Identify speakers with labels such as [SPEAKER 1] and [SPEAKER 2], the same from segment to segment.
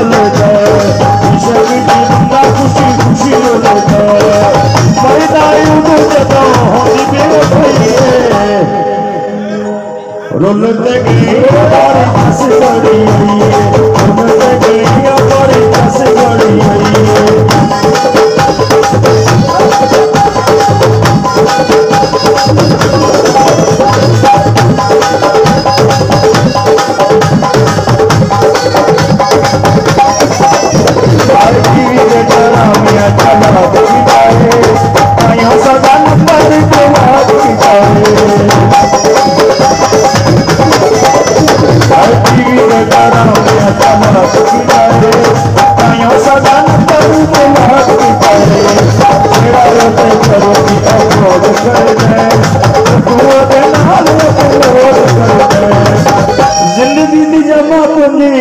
[SPEAKER 1] रोलता इश्क दी बंदा खुशी खुशी रोलता मरदा उदो जदों होंदी बेवफाई रोलते गई हमारी कस बड़ी आई रोलते गई हमारी कस बड़ी आई जिंदगी दी जमा पुनी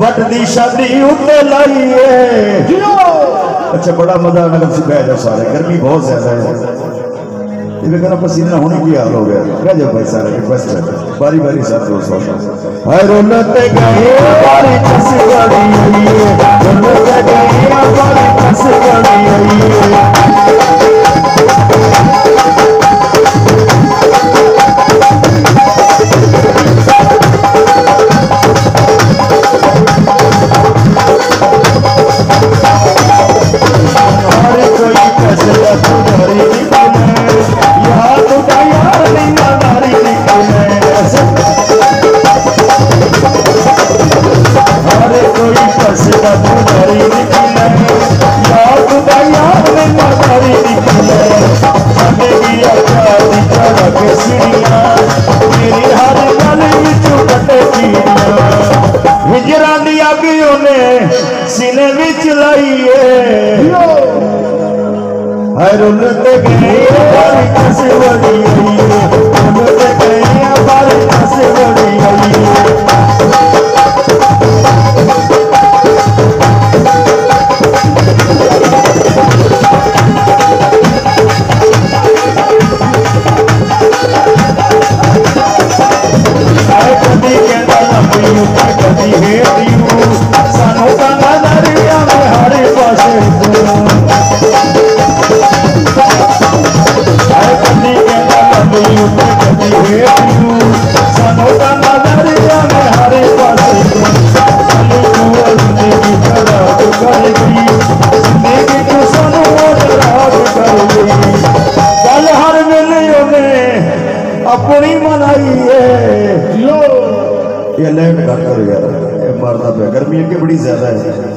[SPEAKER 1] बट दी शादी उत्ते लाई है। अच्छा बड़ा मजा नगर से बह जाओ सारे, गर्मी बहुत ज्यादा है। ये कहना पसीना होने की हाल हो गया। बह जाओ भाई सारे, रिक्वेस्ट है बारी बारी सब दोस्तों हाय रोलते गए बारी कस बड़ी आई रोलते गए बारी कस बड़ी आई सीने विच लाइए हर रोलते गए बारी कस बड़ी आई रोलते गए बारी कस बड़ी आई कदी कहता लंबी कदी हेठियों सानू कहना दरिया में हर पासे कदी कहता लंबी कदी हेठियों सानू कहना दरिया में हर पासे जिंदगी खराब कर गई जिंदगी को सानू खराब कर गई कल हर वेले उन्हें अपनी मनाई है। ये लैंड कर यार, ये मारना पे गर्मी की बड़ी ज्यादा है।